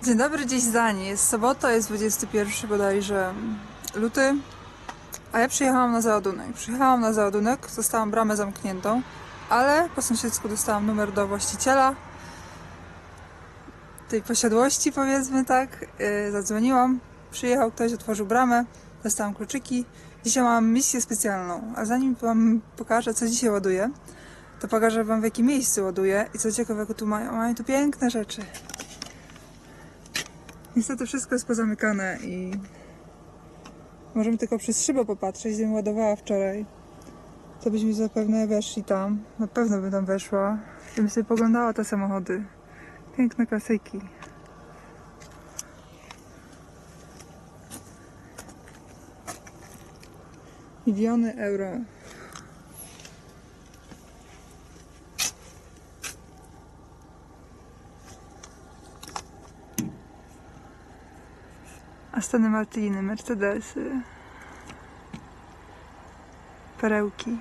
Dzień dobry, dziś zdanie. Jest sobota, jest 21 bodajże luty, a ja przyjechałam na załadunek. Przyjechałam na załadunek, zostałam bramę zamkniętą, ale po sąsiedzku dostałam numer do właściciela tej posiadłości, powiedzmy tak. Zadzwoniłam, przyjechał ktoś, otworzył bramę, dostałam kluczyki. Dzisiaj mam misję specjalną, a zanim wam pokażę, co dzisiaj ładuję, to pokażę wam, w jakim miejscu ładuję i co ciekawego tu mają. Mają tu piękne rzeczy. Niestety wszystko jest pozamykane i możemy tylko przez szybę popatrzeć. Gdybym ładowała wczoraj, to byśmy zapewne weszli tam. Na pewno bym tam weszła. Gdybym sobie poglądała te samochody. Piękne klasyki. Miliony euro. Astony Martiny, Mercedesy, perełki.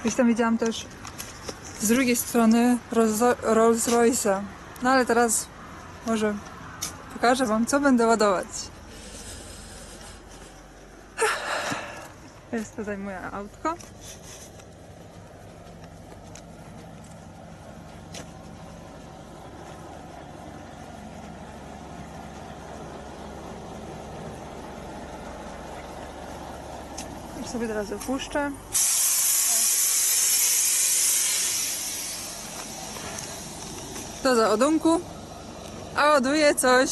Gdzieś tam widziałam też z drugiej strony Rolls Royce'a. No ale teraz może pokażę wam, co będę ładować. Jest tutaj moje autko. Już sobie teraz opuszczę. Do załadunku. A ładuję coś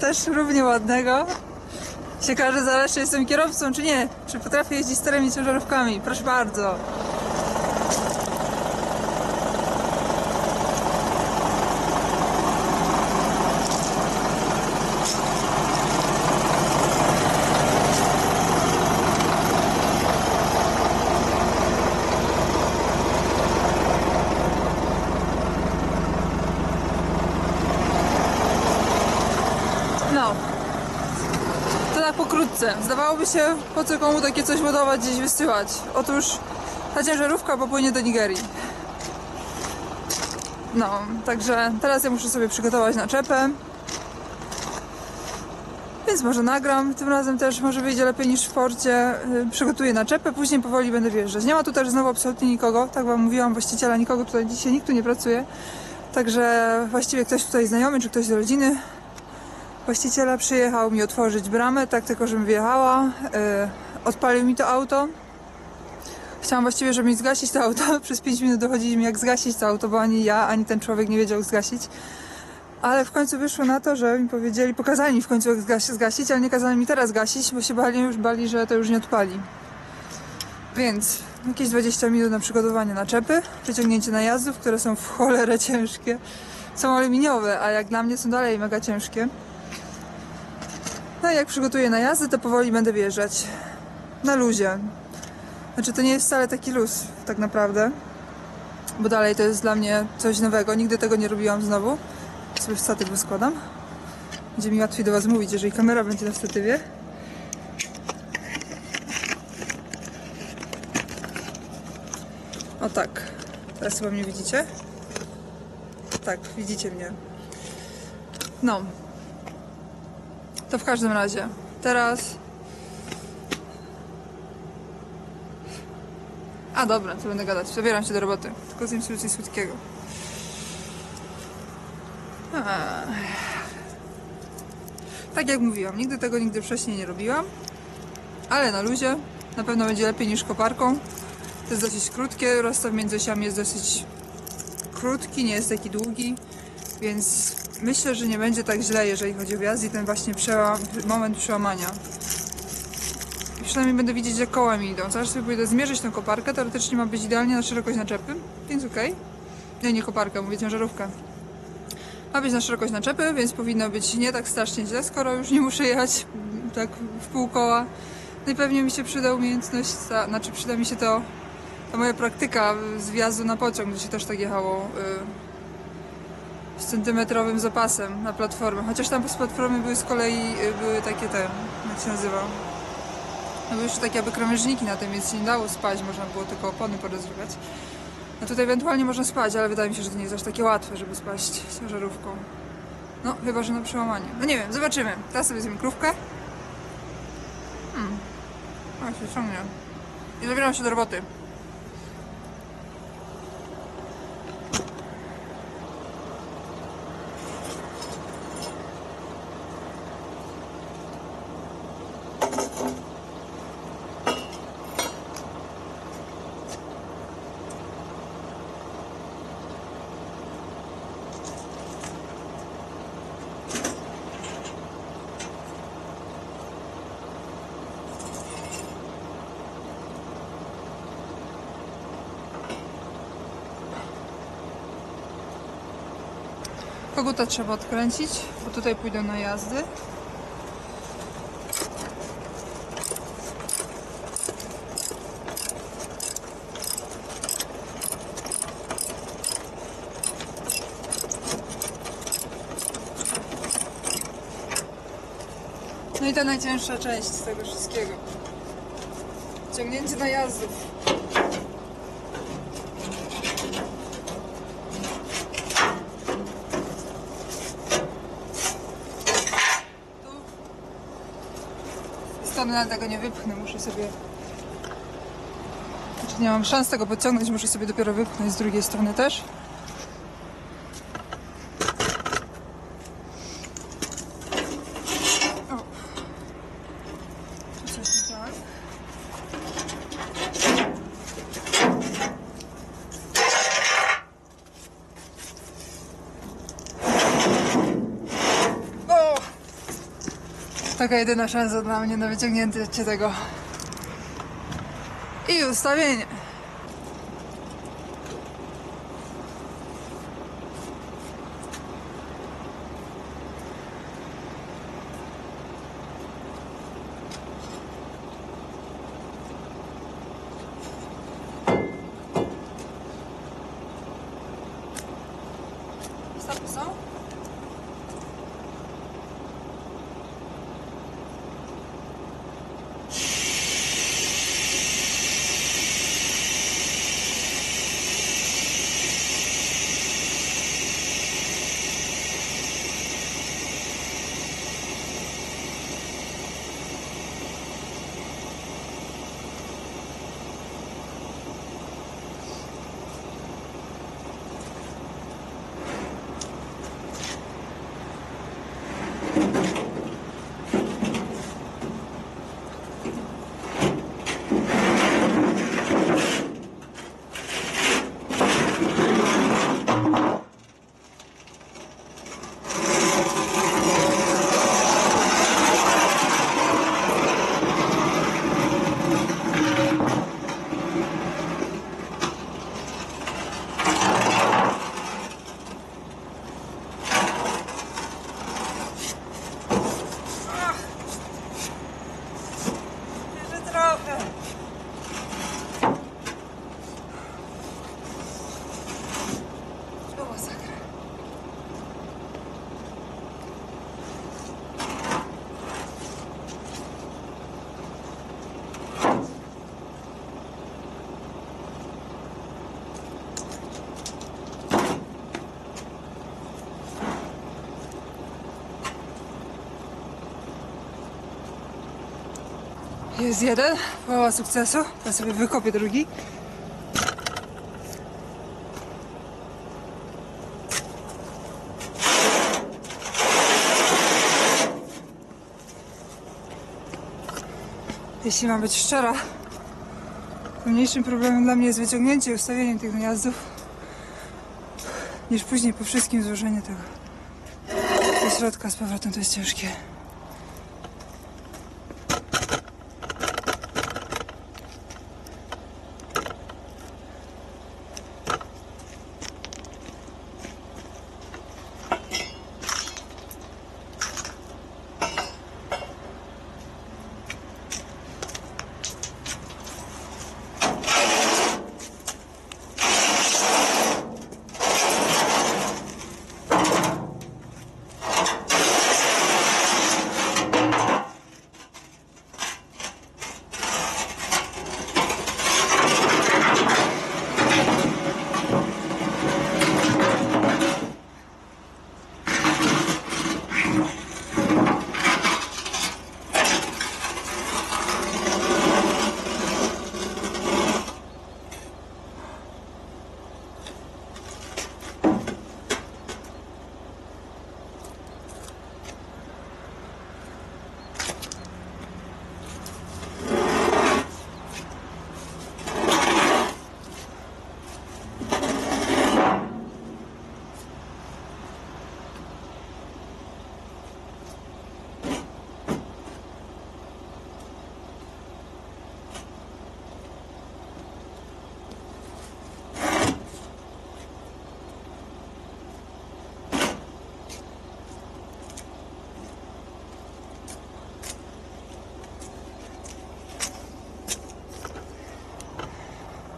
też równie ładnego. Się każe zaraz, czy jestem kierowcą, czy nie. Czy potrafię jeździć starymi ciężarówkami. Proszę bardzo. No, to tak pokrótce. Zdawałoby się, po co komu takie coś ładować, gdzieś wysyłać. Otóż ta ciężarówka popłynie do Nigerii. No, także teraz ja muszę sobie przygotować naczepę. Więc może nagram. Tym razem też może wyjdzie lepiej niż w porcie. Przygotuję naczepę, później powoli będę wjeżdżać. Nie ma tu też znowu absolutnie nikogo. Tak wam mówiłam, właściciela, nikogo tutaj dzisiaj, nikt tu nie pracuje. Także właściwie ktoś tutaj znajomy, czy ktoś z rodziny właściciela przyjechał mi otworzyć bramę, tak tylko żebym wjechała. Odpalił mi to auto. Chciałam właściwie, żeby mi zgasić to auto. Przez 5 minut dochodziliśmy, jak zgasić to auto, bo ani ja, ani ten człowiek nie wiedział, jak zgasić. Ale w końcu wyszło na to, że mi powiedzieli, pokazali mi w końcu, jak zgasić, ale nie kazali mi teraz gasić, bo się bali, że to już nie odpali. Więc jakieś 20 minut na przygotowanie naczepy, wyciągnięcie najazdów, które są w cholerę ciężkie. Są aluminiowe, a jak dla mnie są dalej mega ciężkie. No i jak przygotuję najazdy, to powoli będę wjeżdżać. Na luzie. Znaczy to nie jest wcale taki luz, tak naprawdę. Bo dalej to jest dla mnie coś nowego. Nigdy tego nie robiłam znowu. Sobie statyw wyskładam. Będzie mi łatwiej do was mówić, jeżeli kamera będzie na statywie. O tak. Teraz chyba mnie widzicie? Tak, widzicie mnie. No. To w każdym razie. Teraz... A dobra, co będę gadać. Zabieram się do roboty. Tylko zjem sobie coś słodkiego. Tak jak mówiłam, nigdy wcześniej nie robiłam. Ale na luzie. Na pewno będzie lepiej niż koparką. To jest dosyć krótkie. Rozstaw między osiami jest dosyć krótki, nie jest taki długi. Więc myślę, że nie będzie tak źle, jeżeli chodzi o wjazd i ten właśnie moment przełamania. I przynajmniej będę widzieć, jak koła mi idą. Zaraz sobie pójdę zmierzyć tę koparkę. Teoretycznie ma być idealnie na szerokość naczepy, więc okej. Nie koparkę, mówię ciężarówkę. Ma być na szerokość naczepy, więc powinno być nie tak strasznie źle, skoro już nie muszę jechać tak w pół koła. No i pewnie mi się przyda umiejętność, znaczy przyda mi się ta moja praktyka z wjazdu na pociąg, gdzie się też tak jechało z centymetrowym zapasem na platformę. Chociaż tam z platformy były z kolei takie jak się nazywa? No bo już takie jakby krawężniki na tym, więc się nie dało spać, można było tylko opony porozrywać. No tutaj ewentualnie można spać, ale wydaje mi się, że to nie jest aż takie łatwe, żeby spaść ciężarówką. No, chyba że na przełamaniu. No nie wiem, zobaczymy. Teraz sobie zjem krówkę. A, się ciągnie. I zabieram się do roboty. Koguta trzeba odkręcić, bo tutaj pójdą na jazdy. No i ta najcięższa część z tego wszystkiego. Ciągnięcie najazdów. Na tego nie wypchnę, muszę sobie... Znaczy nie mam szans tego podciągnąć, muszę sobie dopiero wypchnąć z drugiej strony też. O. Tu coś nie tak. O! Taka jedyna szansa dla mnie na wyciągnięcie tego. I ustawienie. Stopy są? Jest jeden, połowa sukcesu. Ja sobie wykopię drugi. Jeśli mam być szczera, mniejszym problemem dla mnie jest wyciągnięcie i ustawienie tych najazdów, niż później po wszystkim złożenie tego do środka z powrotem. To jest ciężkie.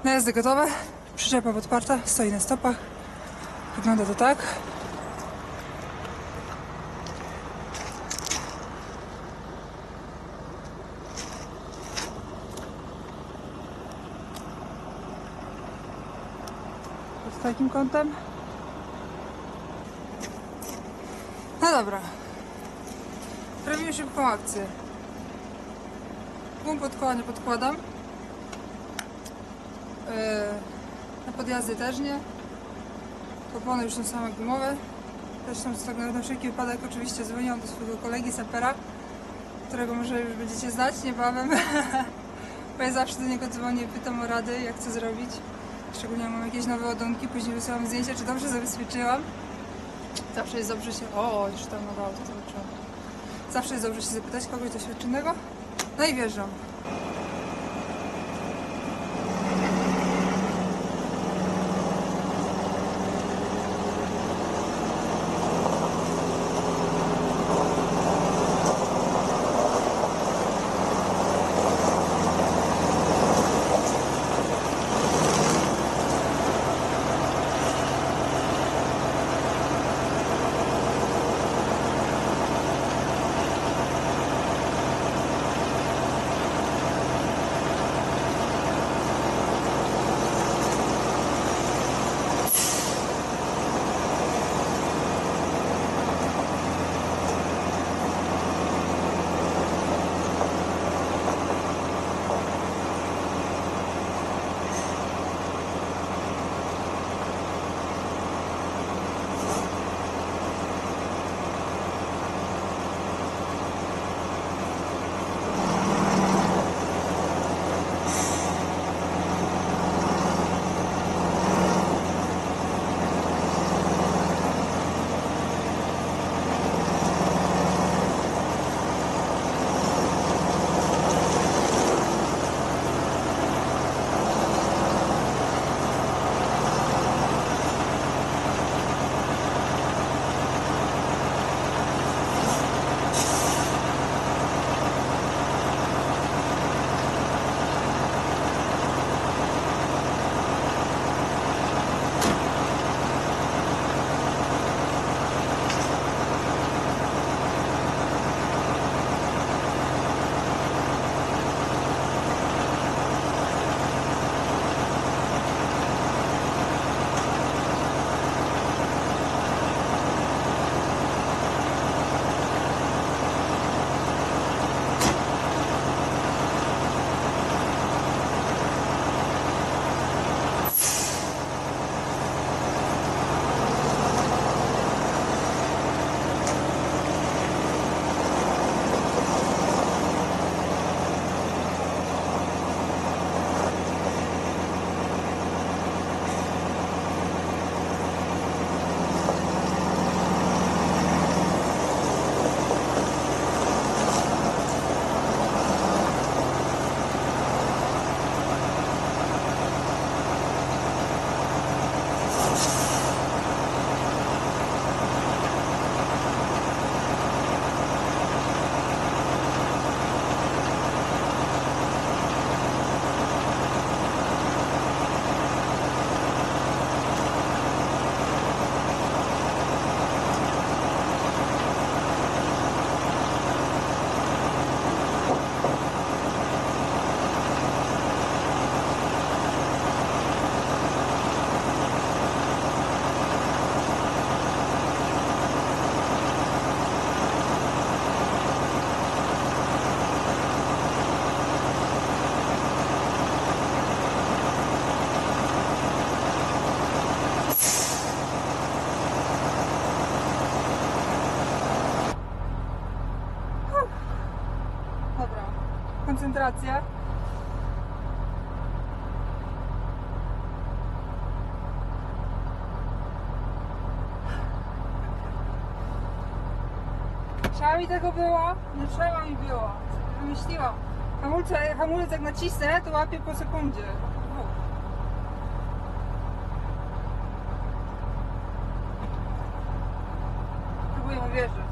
Najazdy gotowe, przyczepa podparta, stoi na stopach. Wygląda to tak. Pod takim kątem. No dobra. Robimy szybką akcję. Gum pod koła nie podkładam. Na podjazdy też nie. Opony już są same gumowe. Zresztą tak na wszelki wypadek oczywiście dzwoniłam do swojego kolegi sapera, którego może już będziecie znać niebawem. Bo ja zawsze do niego dzwonię i pytam o rady, jak co zrobić. Szczególnie jak mam jakieś nowe ładunki, później wysyłam zdjęcia, czy dobrze zabezpieczyłam. Zawsze jest dobrze się... O, już tam nowe auto zobaczyłam. Zawsze jest dobrze się zapytać kogoś doświadczonego. No i wjeżdżam. Koncentracja. Trzeba mi tego było? Nie trzeba mi było. Wymyśliłam. Hamulec jak nacisnę, to łapię po sekundzie. Próbujemy wjeżdżać.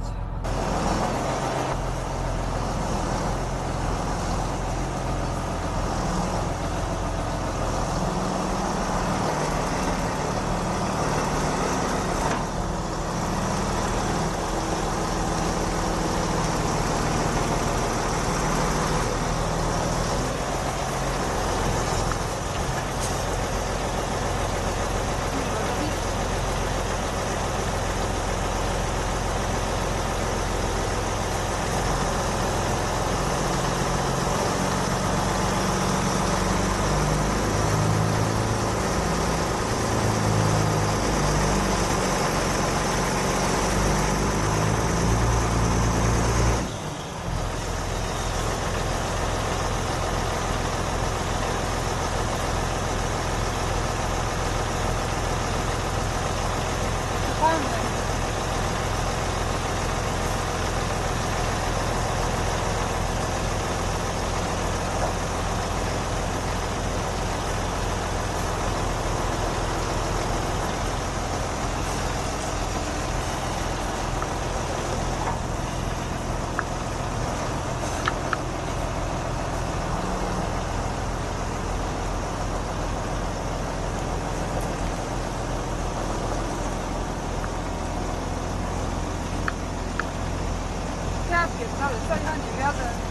Ale stoi na nie wiadę.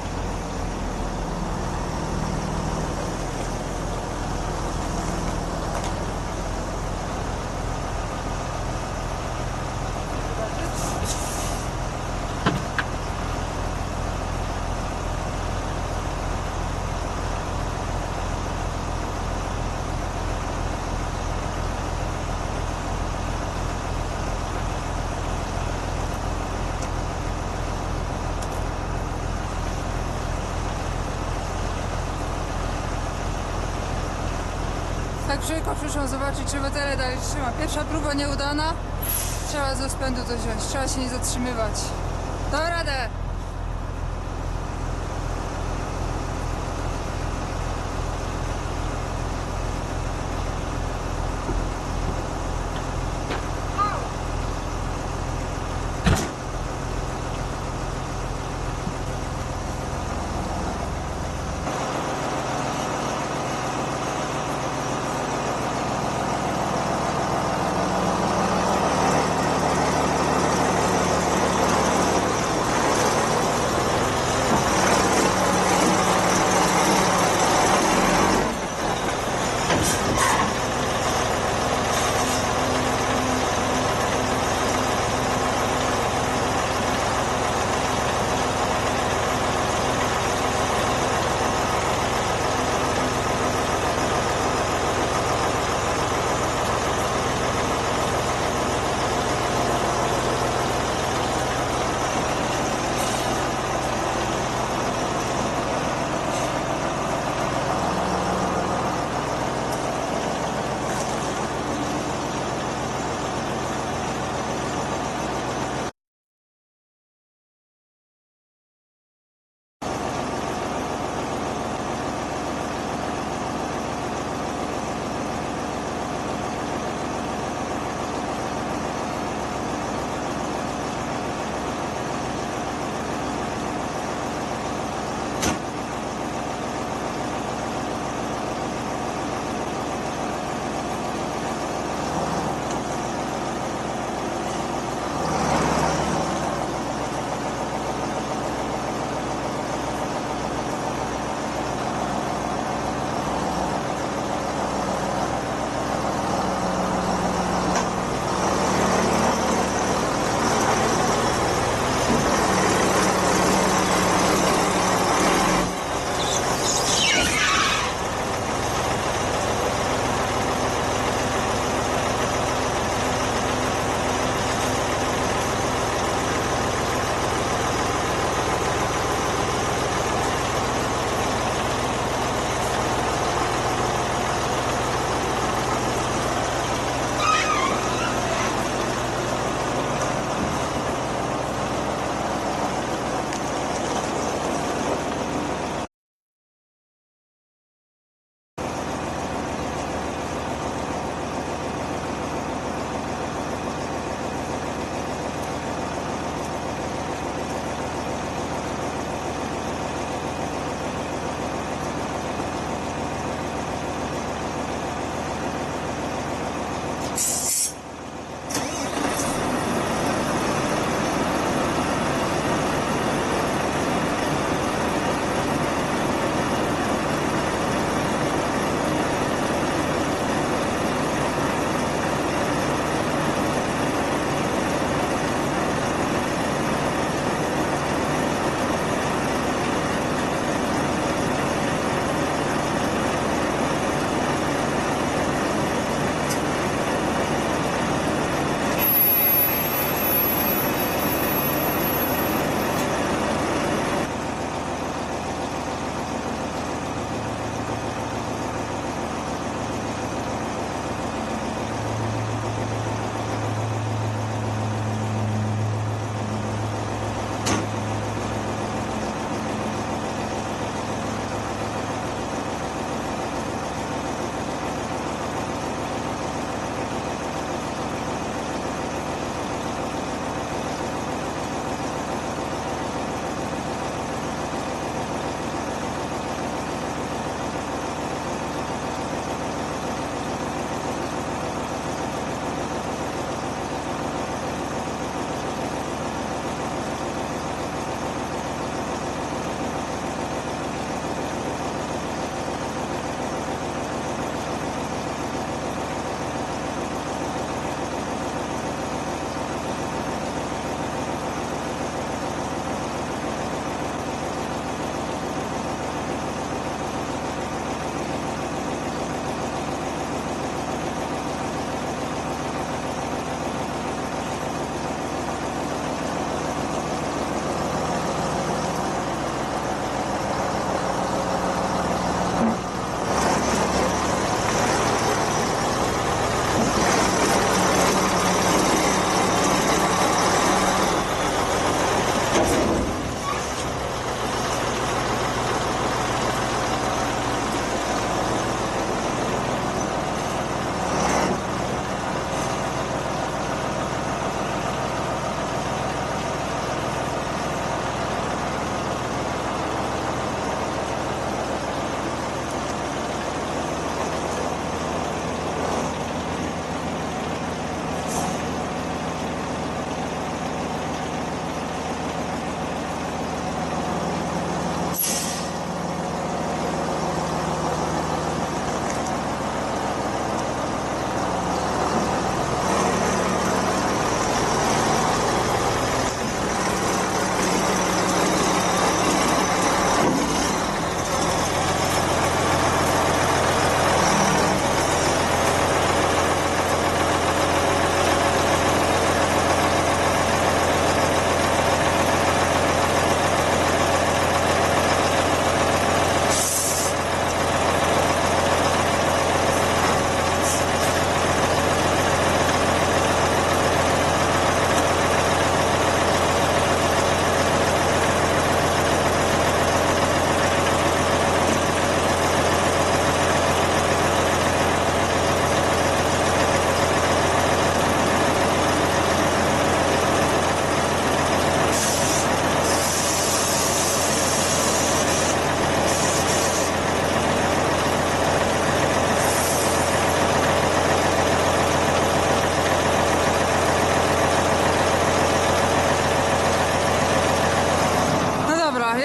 Tak szybko przyszłam zobaczyć, czy bateria dalej trzyma. Pierwsza próba nieudana. Trzeba z rozpędu to wziąć. Trzeba się nie zatrzymywać. Dam radę!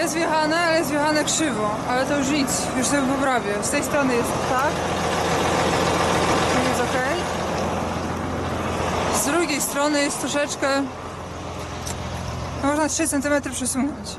jest wjechane, ale jest wjechane krzywo. Ale to już nic, już sobie poprawię. Z tej strony jest tak. Jest ok. Z drugiej strony jest troszeczkę... No można 3 cm przesunąć.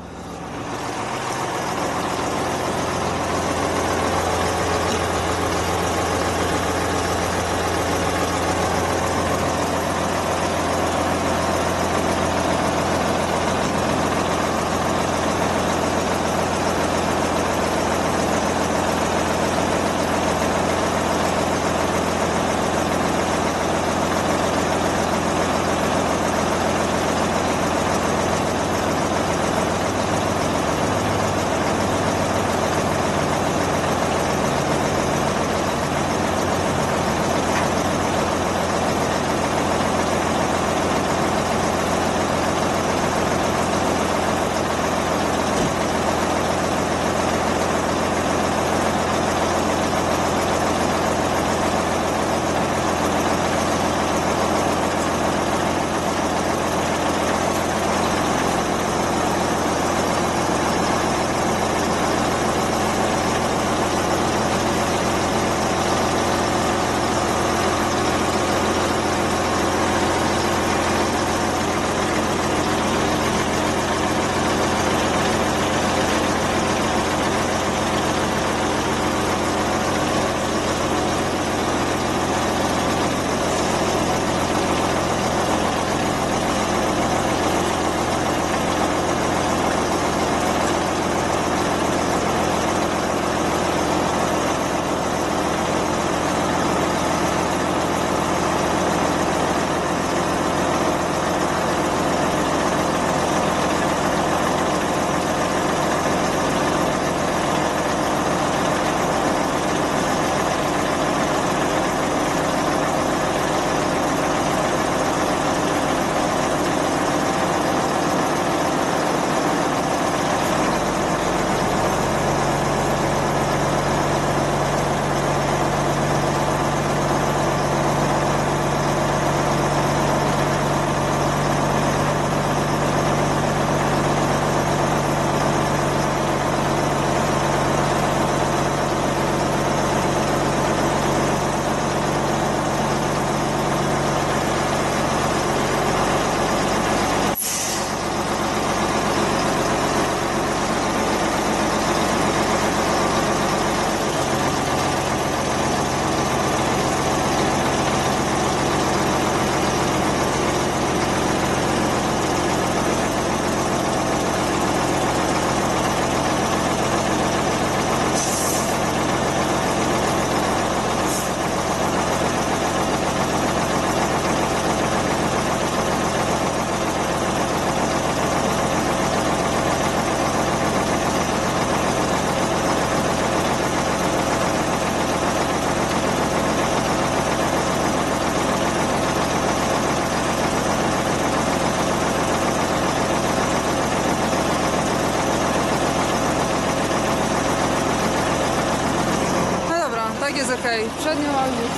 Tak jest ok. Przednią audit.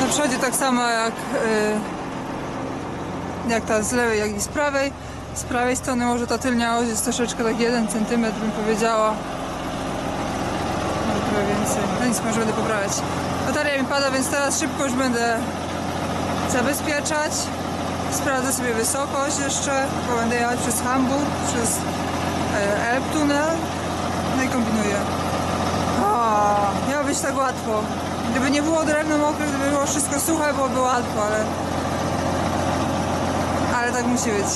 Na przodzie tak samo jak ta z lewej, jak i z prawej. Z prawej strony może ta tylnia oś jest troszeczkę tak 1 cm bym powiedziała. Może trochę więcej. No nic, może będę poprawiać. Bateria mi pada, więc teraz szybko już będę zabezpieczać. Sprawdzę sobie wysokość jeszcze, bo będę jechać przez Hamburg, przez Elbtunnel. No i kombinuję. Miało być tak łatwo. Gdyby nie było drewno mokre, gdyby było wszystko suche, byłoby łatwo, ale tak musi być.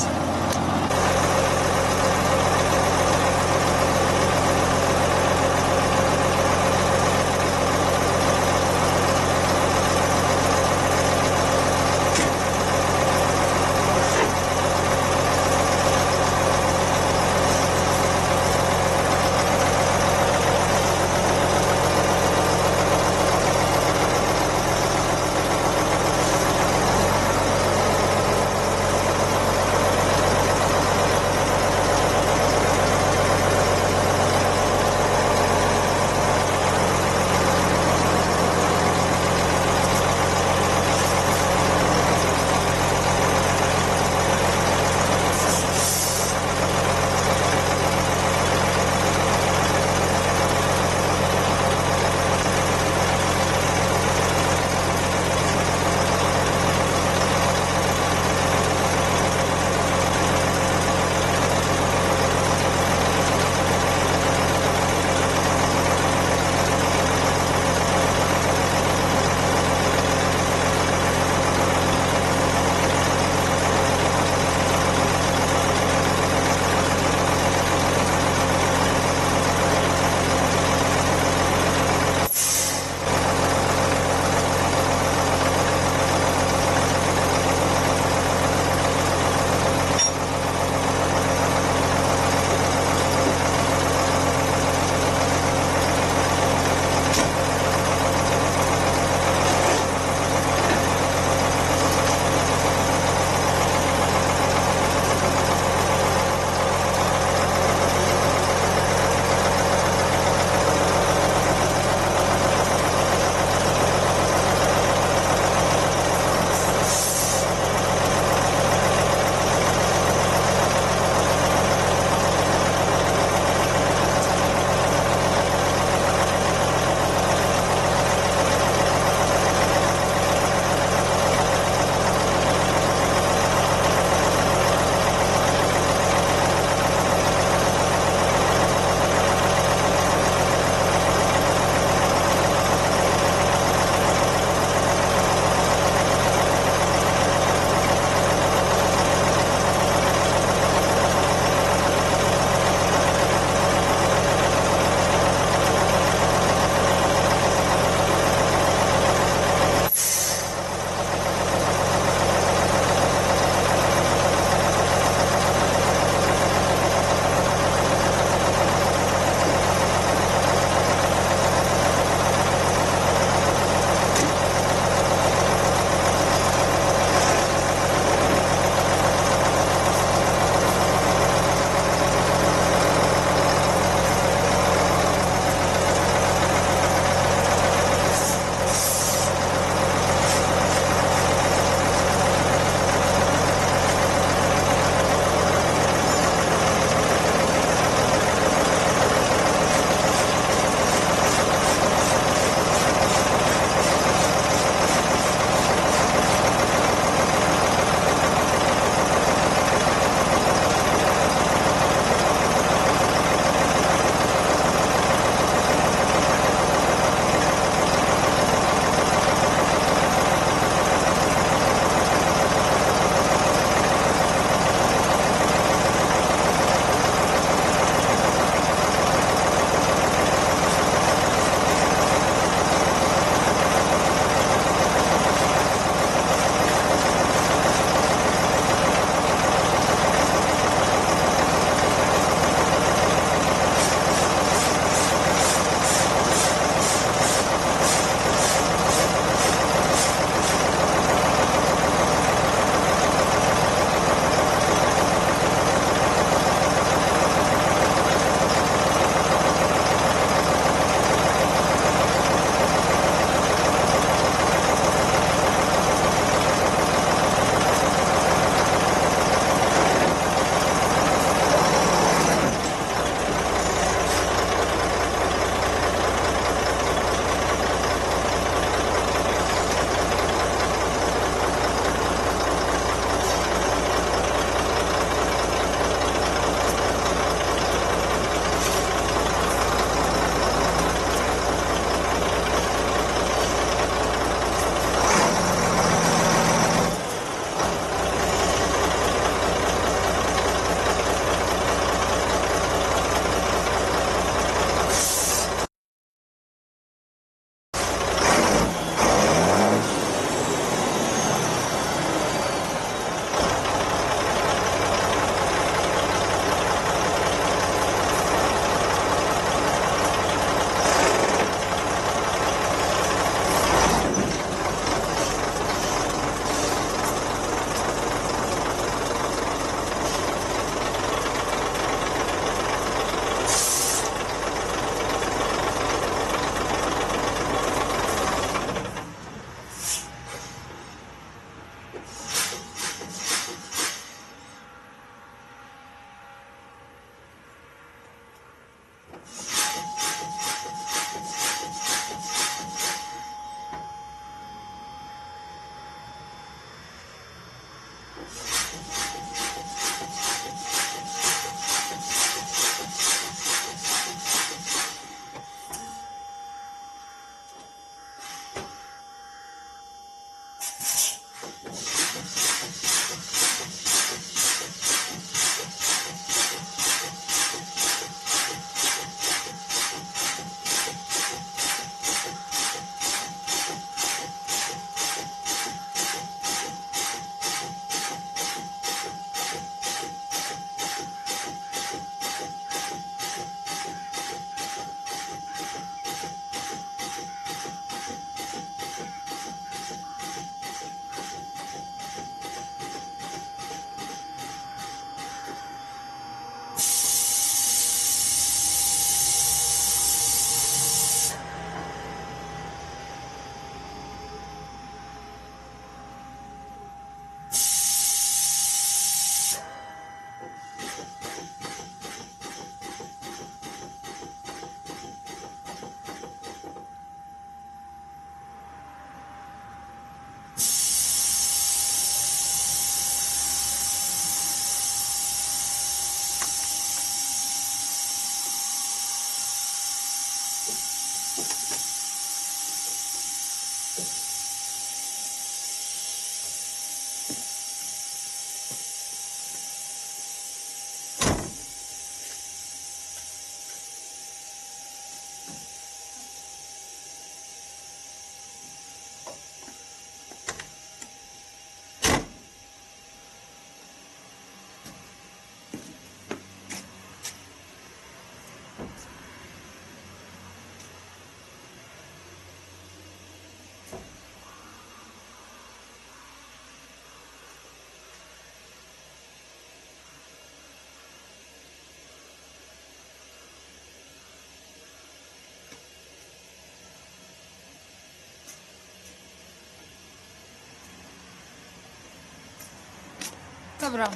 Dobra,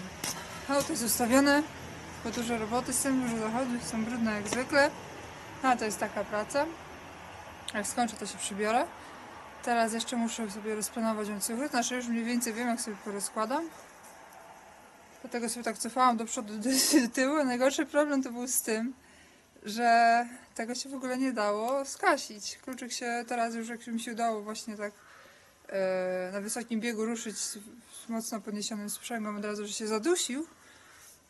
auto jest ustawione, bo dużo roboty z tym, dużo zachodów, są brudne jak zwykle. No, to jest taka praca. Jak skończę, to się przybiorę. Teraz jeszcze muszę sobie rozplanować łańcuchy, znaczy już mniej więcej wiem, jak sobie porozkładam. Dlatego sobie tak cofałam do przodu, do tyłu. A najgorszy problem to był z tym, że tego się w ogóle nie dało skasić. Kluczyk się teraz już, jak mi się udało właśnie tak na wysokim biegu ruszyć z mocno podniesionym sprzęgłem od razu, że się zadusił,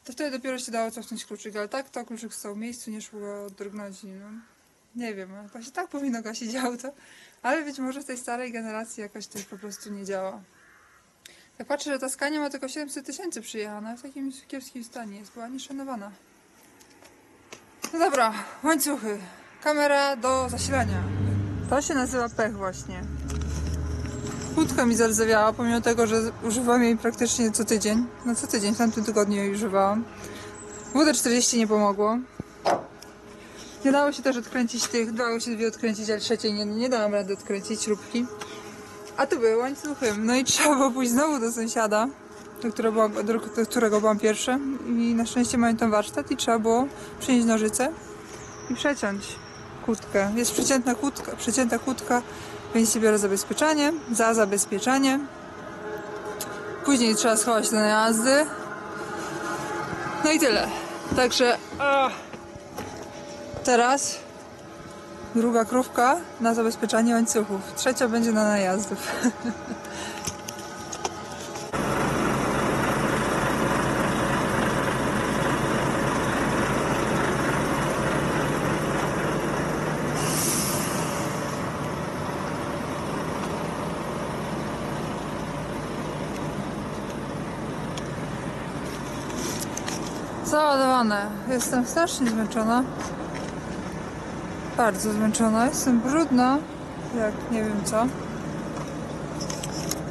to wtedy dopiero się dało cofnąć kluczyk, ale tak to kluczyk stał w miejscu, nie szło go drgnąć. No, nie wiem, właśnie tak powinno gasić auto, ale być może w tej starej generacji jakoś to po prostu nie działa. Jak patrzę, że ta Scania ma tylko 700 000 przyjechana, w takim kiepskim stanie jest, była nieszanowana. No dobra, łańcuchy, kamera do zasilania. To się nazywa pech właśnie. Kłódka mi zardzewiała, pomimo tego, że używam jej praktycznie co tydzień. No co tydzień, w tamtym tygodniu jej używałam. WD-40 nie pomogło. Nie dało się też odkręcić tych, dało się dwie odkręcić, ale trzeciej nie dałam rady odkręcić śrubki. A tu były łańcuchy. No i trzeba było pójść znowu do sąsiada, do którego byłam pierwsza. I na szczęście mają tam warsztat i trzeba było przynieść nożyce i przeciąć kłódkę. Jest przecięta kłódka, więc się biorę zabezpieczenie, za zabezpieczenie. Później trzeba schować do najazdy. No i tyle. Także teraz druga krówka na zabezpieczanie łańcuchów. Trzecia będzie na najazdów. Załadowane. Jestem strasznie zmęczona. Bardzo zmęczona. Jestem brudna. Jak nie wiem co.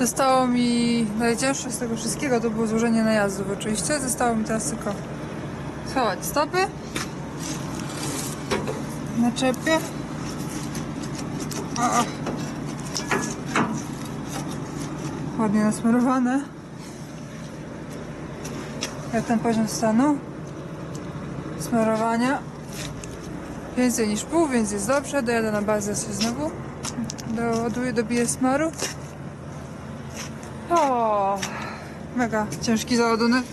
Zostało mi najcięższe z tego wszystkiego to było złożenie najazdów oczywiście. Zostało mi teraz tylko schować stopy. Naczepie. Ładnie nasmarowane. Jak ten poziom stanu smarowania, więcej niż pół, więc jest dobrze. Dojadę na bazę się znowu, doładuję, dobiję smaru. O, mega ciężki załadunek.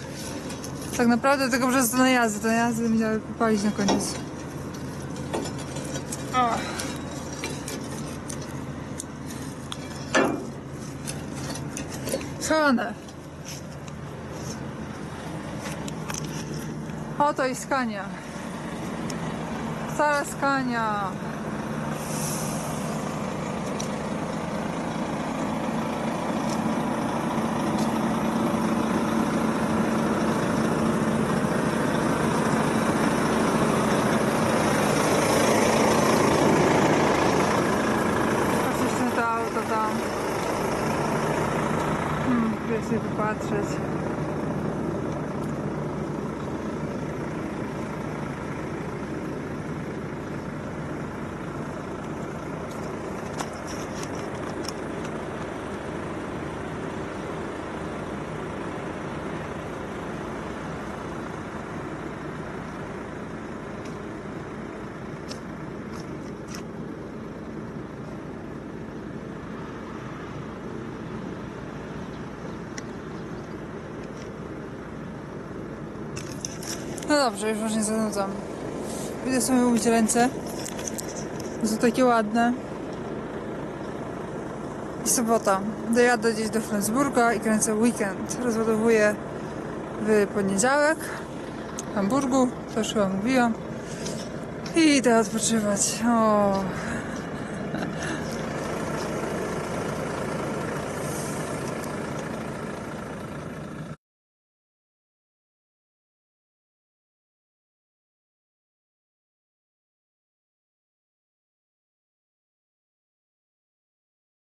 Tak naprawdę tylko przez te najazdy mi dały popalić na koniec. Schowane. Oto i Scania. Stara Scania. Patrzcie na to auto tam. Chcę sobie popatrzeć. No dobrze, już nie zanudzam. Idę sobie umyć ręce. Są takie ładne. I sobota. Dojadę gdzieś do Flensburga i kręcę weekend. Rozładowuję w poniedziałek w Hamburgu, to już chyba mówiłam. I idę odpoczywać. O,